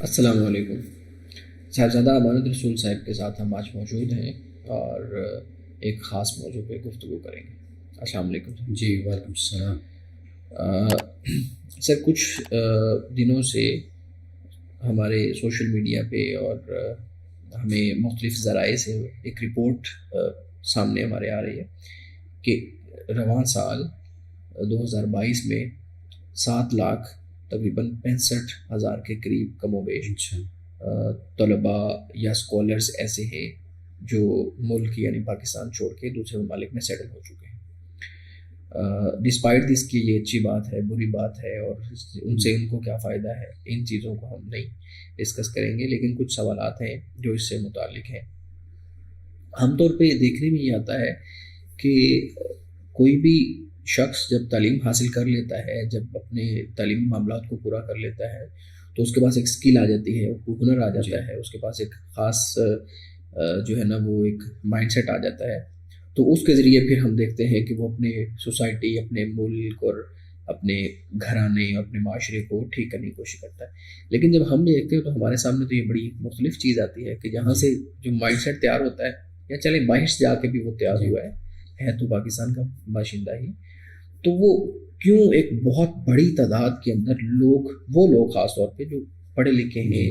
السلام علیکم۔ صاحبزادہ امانت رسول صاحب کے ساتھ ہم آج موجود ہیں اور ایک خاص موضوع پہ گفتگو کریں گے۔ السلام علیکم جی وعلیکم السلام۔ سر، کچھ دنوں سے ہمارے سوشل میڈیا پہ اور ہمیں مختلف ذرائع سے ایک رپورٹ سامنے ہمارے آ رہی ہے کہ رواں سال 2022 میں 7 لاکھ تقریباً 65,000 کے قریب کم و بیش اچھا، طلباء یا اسکالرس ایسے ہیں جو ملک یعنی پاکستان چھوڑ کے دوسرے ممالک میں سیٹل ہو چکے ہیں۔ ڈسپائٹ دس کی یہ اچھی بات ہے، بری بات ہے، اور ان سے ان کو کیا فائدہ ہے، ان چیزوں کو ہم نہیں ڈسکس کریں گے، لیکن کچھ سوالات ہیں جو اس سے متعلق ہیں۔ عام طور پہ دیکھنے میں یہ آتا ہے کہ کوئی بھی شخص جب تعلیم حاصل کر لیتا ہے، جب اپنے تعلیمی معاملات کو پورا کر لیتا ہے، تو اس کے پاس ایک اسکل آ جاتی ہے، ہنر آ جاتا ہے، اس کے پاس ایک خاص جو ہے نا وہ ایک مائنڈ سیٹ آ جاتا ہے، تو اس کے ذریعے پھر ہم دیکھتے ہیں کہ وہ اپنے سوسائٹی، اپنے ملک اور اپنے گھرانے اور اپنے معاشرے کو ٹھیک کرنے کی کوشش کرتا ہے۔ لیکن جب ہم دیکھتے ہیں تو ہمارے سامنے تو یہ بڑی مختلف چیز آتی ہے کہ جہاں سے جو مائنڈ سیٹ تیار ہوتا ہے، یا چلے باہر سے جا کے بھی وہ تیار ہوا ہے تو پاکستان کا باشندہ ہی، تو وہ کیوں ایک بہت بڑی تعداد کے اندر وہ لوگ خاص طور پہ جو پڑھے لکھے ہیں،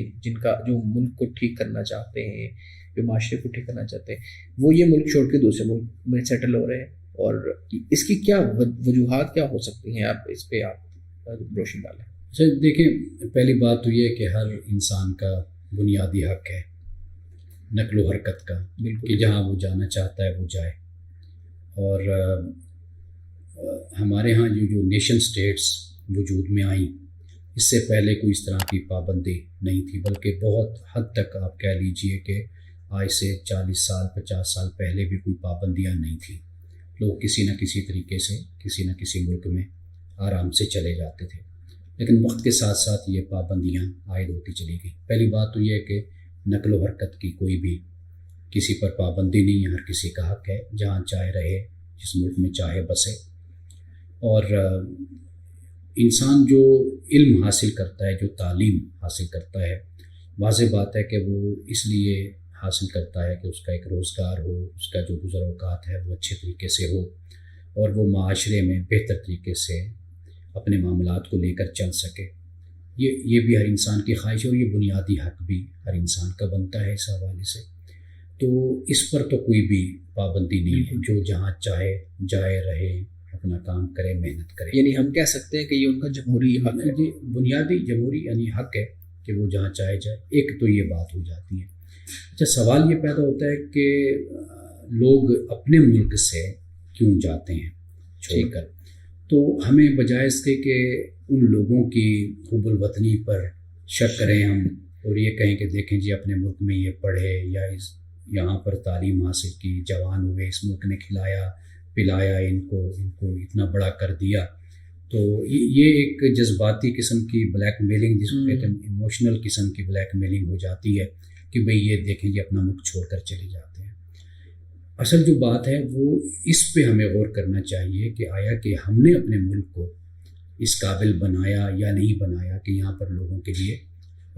جو ملک کو ٹھیک کرنا چاہتے ہیں، جو معاشرے کو ٹھیک کرنا چاہتے ہیں، وہ یہ ملک چھوڑ کے دوسرے ملک میں سیٹل ہو رہے ہیں، اور اس کی کیا وجوہات کیا ہو سکتی ہیں؟ آپ اس پہ روشنی ڈالیں۔ اچھا دیکھیں، پہلی بات تو یہ ہے کہ ہر انسان کا بنیادی حق ہے نقل و حرکت کا، کہ جہاں وہ جانا چاہتا ہے وہ جائے۔ اور ہمارے ہاں جو نیشن سٹیٹس وجود میں آئیں، اس سے پہلے کوئی اس طرح کی پابندی نہیں تھی، بلکہ بہت حد تک آپ کہہ لیجئے کہ آج سے 40 سال 50 سال پہلے بھی کوئی پابندیاں نہیں تھیں۔ لوگ کسی نہ کسی طریقے سے کسی نہ کسی ملک میں آرام سے چلے جاتے تھے، لیکن وقت کے ساتھ ساتھ یہ پابندیاں عائد ہوتی چلی گئی۔ پہلی بات تو یہ ہے کہ نقل و حرکت کی کوئی بھی کسی پر پابندی نہیں ہے، ہر کسی کا حق ہے جہاں چاہے رہے، جس ملک میں چاہے بسے۔ اور انسان جو علم حاصل کرتا ہے، جو تعلیم حاصل کرتا ہے، واضح بات ہے کہ وہ اس لیے حاصل کرتا ہے کہ اس کا ایک روزگار ہو، اس کا جو گزر اوقات ہے وہ اچھے طریقے سے ہو، اور وہ معاشرے میں بہتر طریقے سے اپنے معاملات کو لے کر چل سکے۔ یہ بھی ہر انسان کی خواہش ہے، اور یہ بنیادی حق بھی ہر انسان کا بنتا ہے اس حوالے سے۔ تو اس پر تو کوئی بھی پابندی نہیں ہے، جو جہاں چاہے جائے رہے، اپنا کام کرے، محنت کرے۔ یعنی ہم کہہ سکتے ہیں کہ یہ ان کا جمہوری حق ہے، جی، بنیادی جمہوری یعنی حق ہے کہ وہ جہاں چاہے جائے۔ ایک تو یہ بات ہو جاتی ہے۔ اچھا، سوال یہ پیدا ہوتا ہے کہ لوگ اپنے ملک سے کیوں جاتے ہیں چھوڑ کر؟ تو ہمیں بجائے اس کے کہ ان لوگوں کی حب الوطنی پر شک کریں ہم، اور یہ کہیں کہ دیکھیں جی اپنے ملک میں یہ پڑھے یا یہاں پر تعلیم حاصل کی، جوان ہوئے، اس ملک نے کھلایا پلایا ان کو اتنا بڑا کر دیا، تو یہ ایک جذباتی قسم کی بلیک میلنگ، جس کو کہتے ہیں ایموشنل قسم کی بلیک میلنگ ہو جاتی ہے کہ بھئی یہ دیکھیں یہ اپنا ملک چھوڑ کر چلے جاتے ہیں۔ اصل جو بات ہے وہ اس پہ ہمیں غور کرنا چاہیے کہ آیا کہ ہم نے اپنے ملک کو اس قابل بنایا یا نہیں بنایا کہ یہاں پر لوگوں کے لیے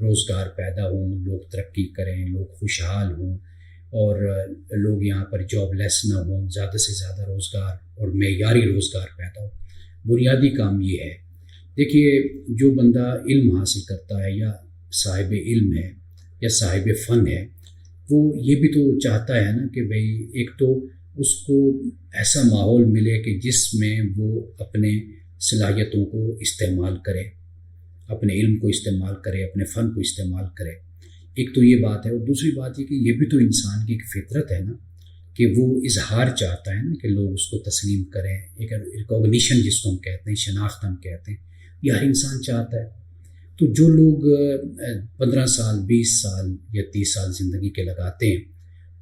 روزگار پیدا ہوں، لوگ ترقی کریں، لوگ خوشحال ہوں، اور لوگ یہاں پر جاب لیس نہ ہوں، زیادہ سے زیادہ روزگار اور معیاری روزگار پیدا ہو۔ بنیادی کام یہ ہے۔ دیکھیے، جو بندہ علم حاصل کرتا ہے یا صاحب علم ہے یا صاحب فن ہے، وہ یہ بھی تو چاہتا ہے نا کہ بھئی ایک تو اس کو ایسا ماحول ملے کہ جس میں وہ اپنے صلاحیتوں کو استعمال کرے، اپنے علم کو استعمال کرے، اپنے فن کو استعمال کرے۔ ایک تو یہ بات ہے، اور دوسری بات یہ کہ یہ بھی تو انسان کی ایک فطرت ہے نا کہ وہ اظہار چاہتا ہے نا کہ لوگ اس کو تسلیم کریں، ایک ریکوگنیشن جس کو ہم کہتے ہیں، شناخت ہم کہتے ہیں، یہ ہر انسان چاہتا ہے۔ تو جو لوگ 15 سال 20 سال یا 30 سال زندگی کے لگاتے ہیں،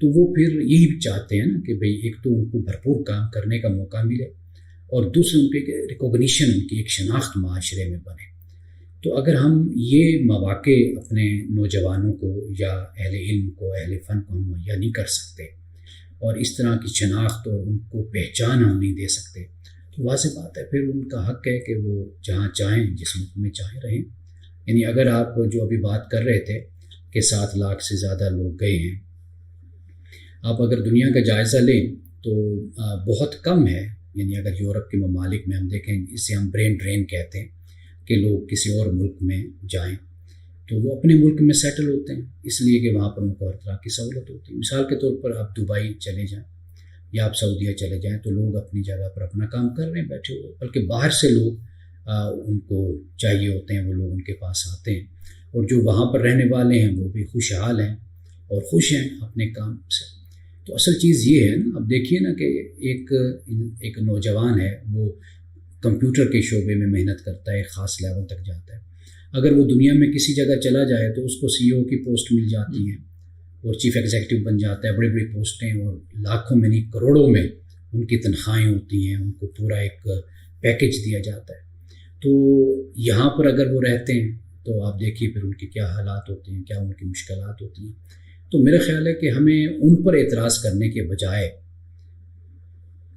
تو وہ پھر یہی چاہتے ہیں نا کہ بھئی ایک تو ان کو بھرپور کام کرنے کا موقع ملے، اور دوسرے ان کے ریکوگنیشن، ان کی ایک شناخت معاشرے میں بنے۔ تو اگر ہم یہ مواقع اپنے نوجوانوں کو یا اہل علم کو، اہل فن کو مہیا نہیں کر سکتے، اور اس طرح کی شناخت اور ان کو پہچان ہم نہیں دے سکتے، تو واضح بات ہے پھر ان کا حق ہے کہ وہ جہاں چاہیں، جس ملک میں چاہیں رہیں۔ یعنی اگر آپ جو ابھی بات کر رہے تھے کہ 7 لاکھ سے زیادہ لوگ گئے ہیں، آپ اگر دنیا کا جائزہ لیں تو بہت کم ہے. یعنی اگر یورپ کے ممالک میں ہم دیکھیں، اسے ہم برین ڈرین کہتے ہیں کہ لوگ کسی اور ملک میں جائیں تو وہ اپنے ملک میں سیٹل ہوتے ہیں، اس لیے کہ وہاں پر ان کو ہر طرح کی سہولت ہوتی ہے. مثال کے طور پر آپ دبئی چلے جائیں یا آپ سعودیہ چلے جائیں تو لوگ اپنی جگہ پر اپنا کام کر رہے ہیں بیٹھے ہوئے، بلکہ باہر سے لوگ ان کو چاہیے ہوتے ہیں، وہ لوگ ان کے پاس آتے ہیں، اور جو وہاں پر رہنے والے ہیں وہ بھی خوشحال ہیں اور خوش ہیں اپنے کام سے. تو اصل چیز یہ ہے نا، اب دیکھیے نا کہ ایک نوجوان ہے، وہ کمپیوٹر کے شعبے میں محنت کرتا ہے، ایک خاص لیول تک جاتا ہے. اگر وہ دنیا میں کسی جگہ چلا جائے تو اس کو CEO کی پوسٹ مل جاتی ہے اور چیف ایگزیکٹو بن جاتا ہے، بڑی بڑی پوسٹیں، اور لاکھوں میں نہیں کروڑوں میں ان کی تنخواہیں ہوتی ہیں، ان کو پورا ایک پیکج دیا جاتا ہے. تو یہاں پر اگر وہ رہتے ہیں تو آپ دیکھیے پھر ان کے کیا حالات ہوتے ہیں، کیا ان کی مشکلات ہوتی ہیں. تو میرا خیال ہے کہ ہمیں ان پر اعتراض کرنے کے بجائے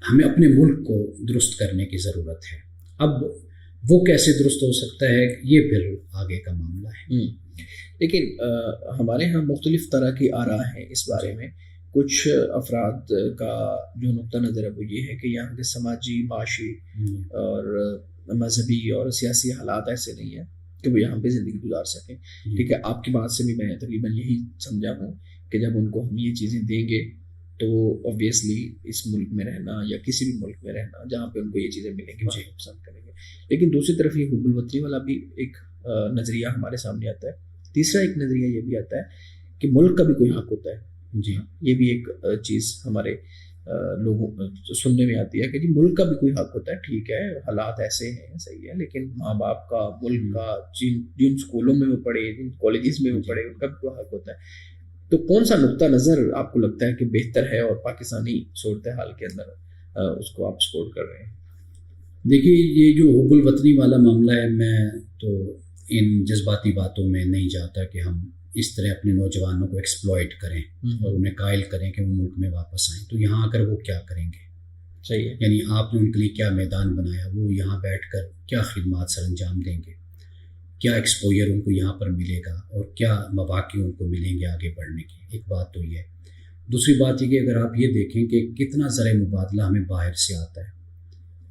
ہمیں اپنے ملک کو درست کرنے کی ضرورت ہے. اب وہ کیسے درست ہو سکتا ہے، یہ پھر آگے کا معاملہ ہے. لیکن ہمارے ہاں مختلف طرح کی آراء ہیں اس بارے میں. کچھ افراد کا جو نقطہ نظر ہے وہ یہ ہے کہ یہاں کے سماجی، معاشی اور مذہبی اور سیاسی حالات ایسے نہیں ہیں کہ وہ یہاں پہ زندگی گزار سکیں. ٹھیک ہے، آپ کی بات سے بھی میں تقریباً یہی سمجھا ہوں کہ جب ان کو ہم یہ چیزیں دیں گے تو اوبویسلی اس ملک میں رہنا یا کسی بھی ملک میں رہنا جہاں پہ ان کو یہ چیزیں ملیں گی وہاں پسند کریں گے. لیکن دوسری طرف یہ حب الوطنی والا بھی ایک نظریہ ہمارے سامنے آتا ہے. تیسرا ایک نظریہ یہ بھی آتا ہے کہ ملک کا بھی کوئی حق ہوتا ہے. جی، یہ بھی ایک چیز ہمارے لوگوں سننے میں آتی ہے کہ جی ملک کا بھی کوئی حق ہوتا ہے. ٹھیک ہے، حالات ایسے ہیں، صحیح ہے، لیکن ماں باپ کا، ملک کا، جن اسکولوں میں وہ پڑھے، جن کالجز میں وہ پڑھے، ان کا بھی کوئی حق ہوتا ہے. تو کون سا نقطہ نظر آپ کو لگتا ہے کہ بہتر ہے اور پاکستانی صورتحال کے اندر اس کو آپ سپورٹ کر رہے ہیں؟ دیکھیے، یہ جو حب الوطنی والا معاملہ ہے، میں تو ان جذباتی باتوں میں نہیں جاتا کہ ہم اس طرح اپنے نوجوانوں کو ایکسپلوئٹ کریں اور انہیں قائل کریں کہ وہ ملک میں واپس آئیں. تو یہاں آ کر وہ کیا کریں گے؟ صحیح ہے. یعنی آپ نے ان کے لیے کیا میدان بنایا، وہ یہاں بیٹھ کر کیا خدمات سر انجام دیں گے، کیا ایکسپوجر ان کو یہاں پر ملے گا، اور کیا مواقع ان کو ملیں گے آگے بڑھنے کی. ایک بات تو یہ ہے. دوسری بات یہ کہ اگر آپ یہ دیکھیں کہ کتنا زر مبادلہ ہمیں باہر سے آتا ہے،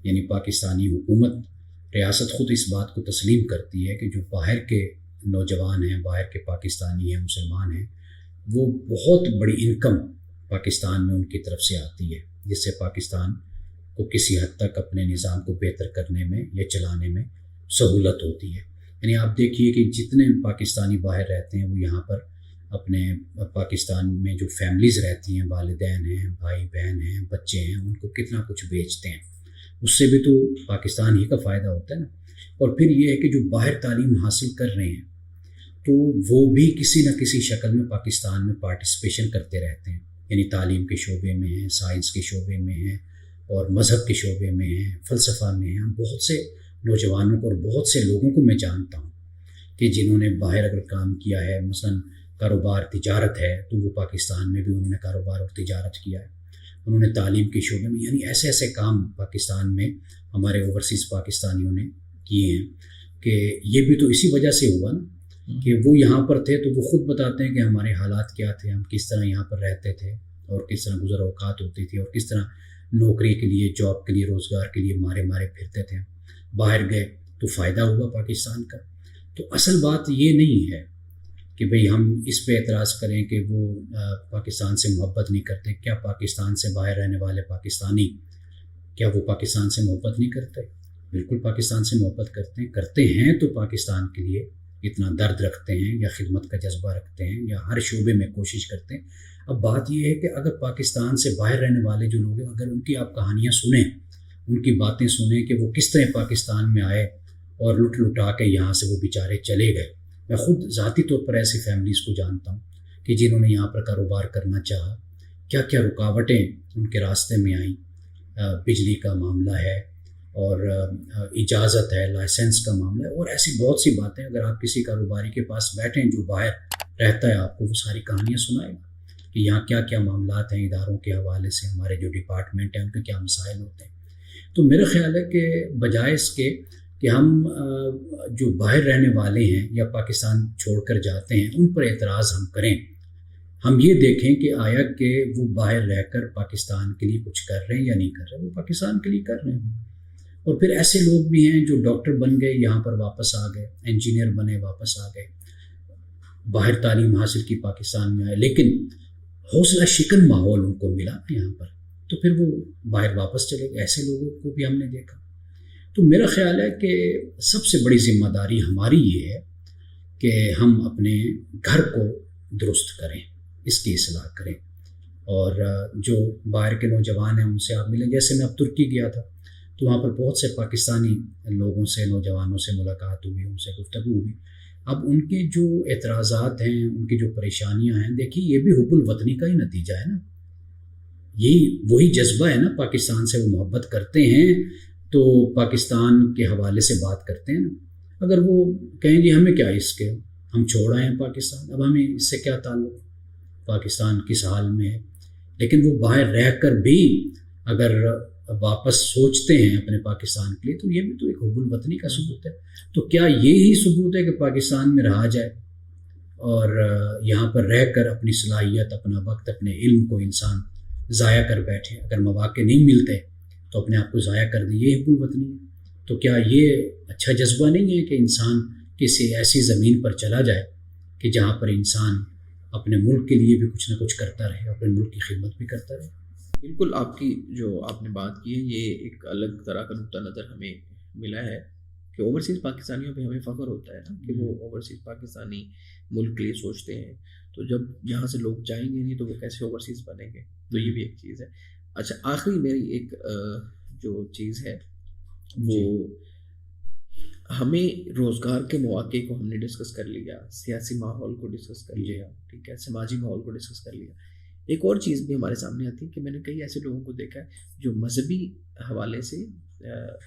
یعنی پاکستانی حکومت، ریاست خود اس بات کو تسلیم کرتی ہے کہ جو باہر کے نوجوان ہیں، باہر کے پاکستانی ہیں، مسلمان ہیں، وہ بہت بڑی انکم پاکستان میں ان کی طرف سے آتی ہے، جس سے پاکستان کو کسی حد تک اپنے نظام کو بہتر کرنے میں یا چلانے میں سہولت ہوتی ہے. یعنی آپ دیکھیے کہ جتنے پاکستانی باہر رہتے ہیں وہ یہاں پر اپنے پاکستان میں جو فیملیز رہتی ہیں، والدین ہیں، بھائی بہن ہیں، بچے ہیں، ان کو کتنا کچھ بیچتے ہیں. اس سے بھی تو پاکستان ہی کا فائدہ ہوتا ہے نا. اور پھر یہ ہے کہ جو باہر تعلیم حاصل کر رہے ہیں تو وہ بھی کسی نہ کسی شکل میں پاکستان میں پارٹیسپیشن کرتے رہتے ہیں. یعنی تعلیم کے شعبے میں ہیں، سائنس کے شعبے میں ہیں، اور مذہب کے شعبے میں ہیں، فلسفہ میں ہیں. بہت سے نوجوانوں کو اور بہت سے لوگوں کو میں جانتا ہوں کہ جنہوں نے باہر اگر کام کیا ہے، مثلا کاروبار، تجارت ہے، تو وہ پاکستان میں بھی انہوں نے کاروبار اور تجارت کیا ہے. انہوں نے تعلیم کے شعبے میں، یعنی ایسے ایسے کام پاکستان میں ہمارے اوورسیز پاکستانیوں نے کیے ہیں کہ یہ بھی تو اسی وجہ سے ہوا نا کہ وہ یہاں پر تھے. تو وہ خود بتاتے ہیں کہ ہمارے حالات کیا تھے، ہم کس طرح یہاں پر رہتے تھے اور کس طرح گزر اوقات ہوتی تھی، اور کس طرح نوکری کے لیے، جاب کے لیے، روزگار کے لیے مارے پھرتے تھے. باہر گئے تو فائدہ ہوا پاکستان کا. تو اصل بات یہ نہیں ہے کہ بھئی ہم اس پہ اعتراض کریں کہ وہ پاکستان سے محبت نہیں کرتے. کیا پاکستان سے باہر رہنے والے پاکستانی، کیا وہ پاکستان سے محبت نہیں کرتے؟ بالکل پاکستان سے محبت کرتے ہیں تو پاکستان کے لیے اتنا درد رکھتے ہیں یا خدمت کا جذبہ رکھتے ہیں یا ہر شعبے میں کوشش کرتے ہیں. اب بات یہ ہے کہ اگر پاکستان سے باہر رہنے والے جو لوگ ہیں، اگر ان کی آپ کہانیاں سنیں، ان کی باتیں سنیں کہ وہ کس طرح پاکستان میں آئے اور لٹا کے یہاں سے وہ بیچارے چلے گئے. میں خود ذاتی طور پر ایسی فیملیز کو جانتا ہوں کہ جنہوں نے یہاں پر کاروبار کرنا چاہا، کیا کیا رکاوٹیں ان کے راستے میں آئیں. بجلی کا معاملہ ہے، اور اجازت ہے، لائسنس کا معاملہ ہے، اور ایسی بہت سی باتیں. اگر آپ کسی کاروباری کے پاس بیٹھیں جو باہر رہتا ہے، آپ کو وہ ساری کہانیاں سنائے گا کہ یہاں کیا کیا معاملات ہیں اداروں کے حوالے سے، ہمارے جو ڈپارٹمنٹ ہیں ان کے کیا مسائل ہوتے ہیں. تو میرا خیال ہے کہ بجائے اس کے کہ ہم جو باہر رہنے والے ہیں یا پاکستان چھوڑ کر جاتے ہیں ان پر اعتراض ہم کریں. ہم یہ دیکھیں کہ آیا کہ وہ باہر رہ کر پاکستان کے لیے کچھ کر رہے ہیں یا نہیں کر رہے. وہ پاکستان کے لیے کر رہے ہیں. اور پھر ایسے لوگ بھی ہیں جو ڈاکٹر بن گئے یہاں پر واپس آ گئے, انجینئر بنے واپس آ گئے, باہر تعلیم حاصل کی پاکستان میں آئے, لیکن حوصلہ شکن ماحول ان کو ملا یہاں پر, تو پھر وہ باہر واپس چلے گئے. ایسے لوگوں کو بھی ہم نے دیکھا. تو میرا خیال ہے کہ سب سے بڑی ذمہ داری ہماری یہ ہے کہ ہم اپنے گھر کو درست کریں, اس کی اصلاح کریں. اور جو باہر کے نوجوان ہیں ان سے آپ ملیں. جیسے میں اب ترکی گیا تھا تو وہاں پر بہت سے پاکستانی لوگوں سے, نوجوانوں سے ملاقات ہوئی, ان سے گفتگو ہوئی. اب ان کے جو اعتراضات ہیں, ان کی جو پریشانیاں ہیں, دیکھیے یہ بھی حب الوطنی کا ہی نتیجہ ہے نا. یہی وہی جذبہ ہے نا, پاکستان سے وہ محبت کرتے ہیں تو پاکستان کے حوالے سے بات کرتے ہیں نا. اگر وہ کہیں گے ہمیں کیا اس کے, ہم چھوڑ آئے ہیں پاکستان, اب ہمیں اس سے کیا تعلق, پاکستان کس حال میں ہے. لیکن وہ باہر رہ کر بھی اگر واپس سوچتے ہیں اپنے پاکستان کے لیے تو یہ بھی تو ایک حب الوطنی کا ثبوت ہے. تو کیا یہی ثبوت ہے کہ پاکستان میں رہا جائے اور یہاں پر رہ کر اپنی صلاحیت, اپنا وقت, اپنے علم کو انسان ضائع کر بیٹھے؟ اگر مواقع نہیں ملتے تو اپنے آپ کو ضائع کر دیں, یہ حب الوطنی ہے. تو کیا یہ اچھا جذبہ نہیں ہے کہ انسان کسی ایسی زمین پر چلا جائے کہ جہاں پر انسان اپنے ملک کے لیے بھی کچھ نہ کچھ کرتا رہے, اپنے ملک کی خدمت بھی کرتا رہے. بالکل, آپ کی جو آپ نے بات کی ہے یہ ایک الگ طرح کا نقطہ نظر ہمیں ملا ہے کہ اوورسیز پاکستانیوں پہ ہمیں فخر ہوتا ہے نا کہ وہ اوورسیز پاکستانی ملک کے لیے سوچتے ہیں. تو جب یہاں سے لوگ جائیں گے نہیں تو وہ کیسے اوورسیز بنیں گے؟ تو یہ بھی ایک چیز ہے. اچھا, آخری میری ایک جو چیز ہے وہ ہمیں روزگار کے مواقع کو ہم نے ڈسکس کر لیا, سیاسی ماحول کو ڈسکس کر لیا, ٹھیک ہے, سماجی ماحول کو ڈسکس کر لیا. ایک اور چیز بھی ہمارے سامنے آتی ہے کہ میں نے کئی ایسے لوگوں کو دیکھا ہے جو مذہبی حوالے سے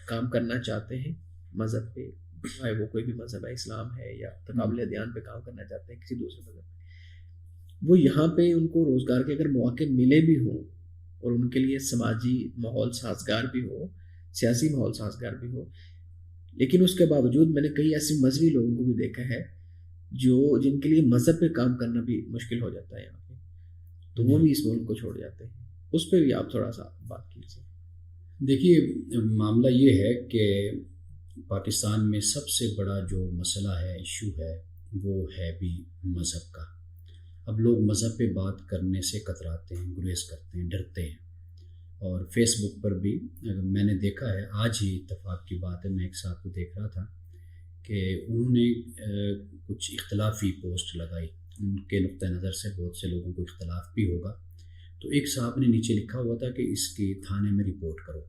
کام کرنا چاہتے ہیں مذہب پہ, چاہے وہ کوئی بھی مذہب ہے, اسلام ہے یا تقابل ادیان پہ کام کرنا چاہتے ہیں کسی دوسرے مذہب پہ. وہ یہاں پہ ان کو روزگار کے اگر مواقع ملے بھی ہوں اور ان کے لیے سماجی ماحول سازگار بھی ہو, سیاسی ماحول سازگار بھی ہو, لیکن اس کے باوجود میں نے کئی ایسے مذہبی لوگوں کو بھی دیکھا ہے جن کے لیے مذہب پہ کام کرنا بھی مشکل ہو جاتا ہے یہاں پہ, تو وہ بھی اس ملک کو چھوڑ جاتے ہیں. اس پہ بھی آپ تھوڑا سا بات کیجیے. دیکھیے, معاملہ یہ ہے کہ پاکستان میں سب سے بڑا جو مسئلہ ہے, ایشو ہے, وہ ہے بھی مذہب کا. اب لوگ مذہب پہ بات کرنے سے کتراتے ہیں, گریز کرتے ہیں, ڈرتے ہیں. اور فیس بک پر بھی میں نے دیکھا ہے, آج ہی اتفاق کی بات ہے, میں ایک صاحب کو دیکھ رہا تھا کہ انہوں نے کچھ اختلافی پوسٹ لگائی. ان کے نقطہ نظر سے بہت سے لوگوں کو اختلاف بھی ہوگا. تو ایک صاحب نے نیچے لکھا ہوا تھا کہ اس کی تھانے میں رپورٹ کرو,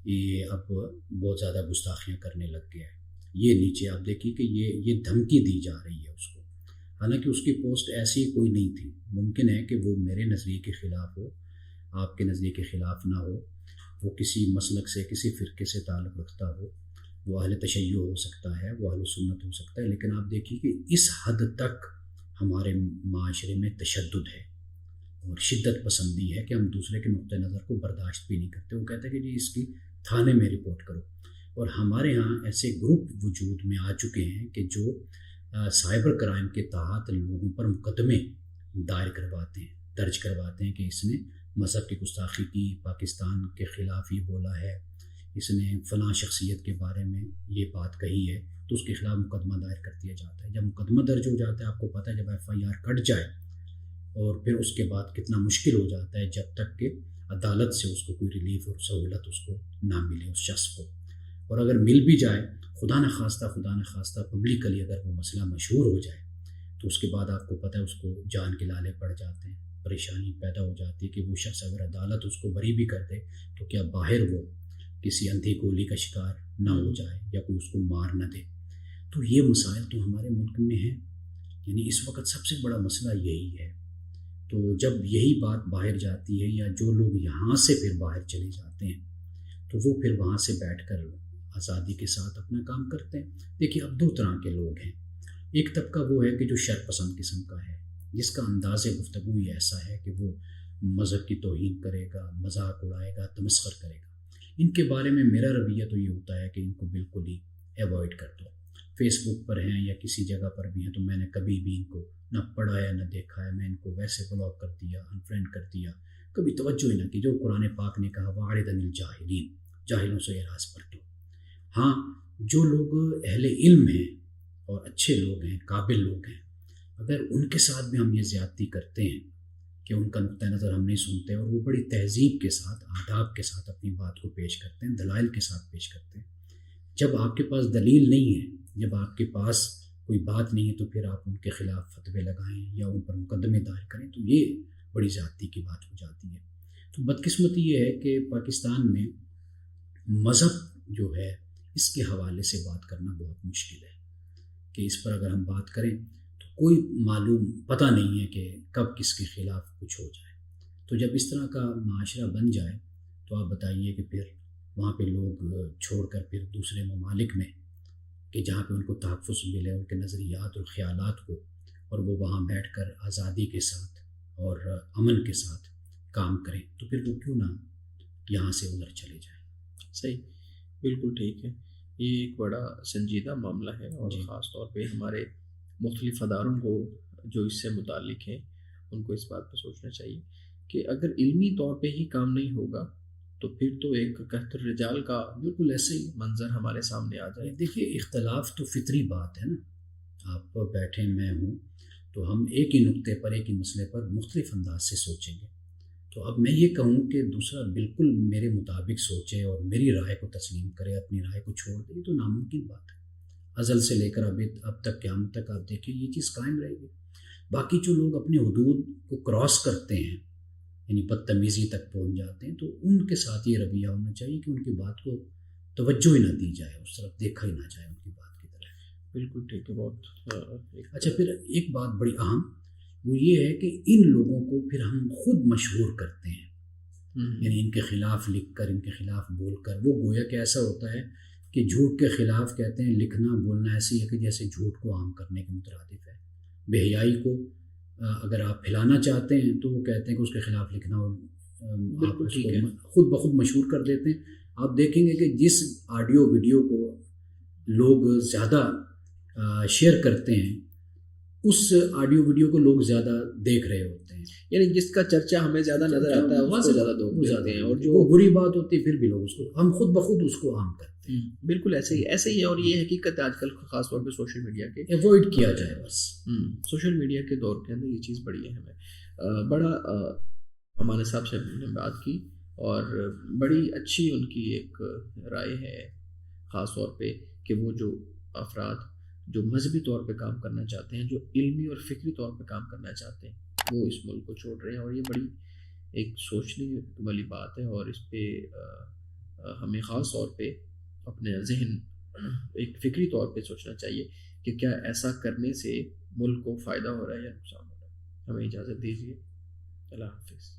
یہ اب بہت زیادہ گستاخیاں کرنے لگ گیا ہے. یہ نیچے آپ دیکھیے کہ یہ دھمکی دی جا رہی ہے اس کو, حالانکہ اس کی پوسٹ ایسی کوئی نہیں تھی. ممکن ہے کہ وہ میرے نظریے کے خلاف ہو, آپ کے نظریے کے خلاف نہ ہو, وہ کسی مسلک سے, کسی فرقے سے تعلق رکھتا ہو, وہ اہل تشیع ہو سکتا ہے, وہ اہل سنت ہو سکتا ہے. لیکن آپ دیکھیے کہ اس حد تک ہمارے معاشرے میں تشدد ہے اور شدت پسندی ہے کہ ہم دوسرے کے نقطہ نظر کو برداشت بھی نہیں کرتے. وہ کہتے ہیں کہ جی اس کی تھانے میں رپورٹ کرو. اور ہمارے ہاں ایسے گروپ وجود میں آ چکے ہیں کہ جو سائبر کرائم کے تحت لوگوں پر مقدمے دائر کرواتے ہیں, درج کرواتے ہیں کہ اس نے مذہب کی گستاخی کی, پاکستان کے خلاف یہ بولا ہے, اس نے فلاں شخصیت کے بارے میں یہ بات کہی ہے, تو اس کے خلاف مقدمہ دائر کر دیا جاتا ہے. جب مقدمہ درج ہو جاتا ہے, آپ کو پتہ ہے جب FIR کٹ جائے اور پھر اس کے بعد کتنا مشکل ہو جاتا ہے جب تک کہ عدالت سے اس کو کوئی ریلیف اور سہولت اس کو نہ ملے, اس شخص کو. اور اگر مل بھی جائے, خدا نخواستہ پبلکلی اگر وہ مسئلہ مشہور ہو جائے تو اس کے بعد آپ کو پتہ ہے اس کو جان کے لالے پڑ جاتے ہیں. پریشانی پیدا ہو جاتی ہے کہ وہ شخص اگر عدالت اس کو بری بھی کر دے تو کیا باہر وہ کسی اندھی گولی کا شکار نہ ہو جائے یا کوئی اس کو مار نہ دے. تو یہ مسائل تو ہمارے ملک میں ہیں. یعنی اس وقت سب سے بڑا مسئلہ یہی ہے. تو جب یہی بات باہر جاتی ہے یا جو لوگ یہاں سے پھر باہر چلے جاتے ہیں تو وہ پھر وہاں سے بیٹھ کر آزادی کے ساتھ اپنا کام کرتے ہیں. دیکھیے, اب دو طرح کے لوگ ہیں. ایک طبقہ وہ ہے کہ جو شر پسند قسم کا ہے, جس کا انداز گفتگو ہی ایسا ہے کہ وہ مذہب کی توہین کرے گا, مذاق اڑائے گا, تمسخر کرے گا. ان کے بارے میں میرا رویہ تو یہ ہوتا ہے کہ ان کو بالکل ہی ایوائڈ کر دو. فیس بک پر ہیں یا کسی جگہ پر بھی ہیں تو میں نے کبھی بھی ان کو نہ پڑھا ہے نہ دیکھا ہے. میں ان کو ویسے بلاک کر دیا, انفرینڈ کر دیا, کبھی توجہ ہی نہ کی. جو قرآن پاک نے کہا وَأَعْرِضْ عَنِ الْجَاهِلِينَ, جاہلوں سے اعراض کر دو. ہاں جو لوگ اہل علم ہیں اور اچھے لوگ ہیں, قابل لوگ ہیں, اگر ان کے ساتھ بھی ہم یہ زیادتی کرتے ہیں کہ ان کا نقطہ نظر ہم نہیں سنتے اور وہ بڑی تہذیب کے ساتھ, آداب کے ساتھ اپنی بات کو پیش کرتے ہیں, دلائل کے ساتھ پیش کرتے ہیں. جب آپ کے پاس دلیل نہیں ہے, جب آپ کے پاس کوئی بات نہیں ہے, تو پھر آپ ان کے خلاف فتوے لگائیں یا ان پر مقدمے دائر کریں, تو یہ بڑی زیادتی کی بات ہو جاتی ہے. تو بدقسمتی یہ ہے کہ پاکستان میں مذہب جو ہے اس کے حوالے سے بات کرنا بہت مشکل ہے کہ اس پر اگر ہم بات کریں تو کوئی معلوم پتہ نہیں ہے کہ کب کس کے خلاف کچھ ہو جائے. تو جب اس طرح کا معاشرہ بن جائے تو آپ بتائیے کہ پھر وہاں پہ لوگ چھوڑ کر پھر دوسرے ممالک میں کہ جہاں پہ ان کو تحفظ ملے ان کے نظریات اور خیالات کو, اور وہ وہاں بیٹھ کر آزادی کے ساتھ اور امن کے ساتھ کام کریں, تو پھر وہ کیوں نہ یہاں سے ادھر چلے جائیں. صحیح, بالکل ٹھیک ہے. یہ ایک بڑا سنجیدہ معاملہ ہے اور جی. خاص طور پہ ہمارے مختلف اداروں کو جو اس سے متعلق ہیں ان کو اس بات پہ سوچنا چاہیے کہ اگر علمی طور پہ ہی کام نہیں ہوگا تو پھر تو ایک قحط الرجال کا بالکل ایسے ہی منظر ہمارے سامنے آ جائے. دیکھیے اختلاف تو فطری بات ہے نا, آپ بیٹھے میں ہوں تو ہم ایک ہی نقطے پر, ایک ہی مسئلے پر مختلف انداز سے سوچیں گے. تو اب میں یہ کہوں کہ دوسرا بالکل میرے مطابق سوچے اور میری رائے کو تسلیم کرے, اپنی رائے کو چھوڑ دے, یہ تو ناممکن بات ہے. ازل سے لے کر اب تک قیامت تک آپ دیکھیں یہ چیز قائم رہے گی. باقی جو لوگ اپنے حدود کو کراس کرتے ہیں یعنی بدتمیزی تک پہنچ جاتے ہیں, تو ان کے ساتھ یہ رویہ ہونا چاہیے کہ ان کی بات کو توجہ ہی نہ دی جائے, اس طرف دیکھا ہی نہ جائے ان کی بات کی طرف. بالکل ٹھیک ہے. بہت اچھا, پھر ایک بات بڑی اہم وہ یہ ہے کہ ان لوگوں کو پھر ہم خود مشہور کرتے ہیں, یعنی ان کے خلاف لکھ کر, ان کے خلاف بول کر. وہ گویا کہ ایسا ہوتا ہے کہ جھوٹ کے خلاف کہتے ہیں لکھنا بولنا ایسی ہے کہ جیسے جھوٹ کو عام کرنے کے مترادف ہے. بے حیائی کو اگر آپ پھیلانا چاہتے ہیں تو وہ کہتے ہیں کہ اس کے خلاف لکھنا, اور آپ اس کو خود بخود مشہور کر دیتے ہیں. آپ دیکھیں گے کہ جس آڈیو ویڈیو کو لوگ زیادہ شیئر کرتے ہیں اس آڈیو ویڈیو کو لوگ زیادہ دیکھ رہے ہوتے ہیں, یعنی جس کا چرچہ ہمیں زیادہ نظر آتا ہے وہاں سے زیادہ لوگ دیکھتے ہیں, اور جو وہ بری بات ہوتی ہے پھر بھی لوگ اس کو, ہم خود بخود اس کو عام کرتے ہیں. بالکل ایسے ہی ہے. اور یہ حقیقت ہے آج کل خاص طور پہ سوشل میڈیا کے, ایوائڈ کیا جائے بس. سوشل میڈیا کے دور کے اندر یہ چیز بڑی اہم ہے. بڑا ہمارے صاحب سے ہم نے بات کی اور بڑی اچھی ان کی ایک رائے ہے, خاص طور پہ کہ وہ جو افراد جو مذہبی طور پہ کام کرنا چاہتے ہیں, جو علمی اور فکری طور پہ کام کرنا چاہتے ہیں, وہ اس ملک کو چھوڑ رہے ہیں. اور یہ بڑی ایک سوچنے والی بات ہے, اور اس پہ ہمیں خاص طور پہ اپنے ذہن ایک فکری طور پہ سوچنا چاہیے کہ کیا ایسا کرنے سے ملک کو فائدہ ہو رہا ہے یا نقصان ہو رہا ہے. ہمیں اجازت دیجیے. اللہ حافظ.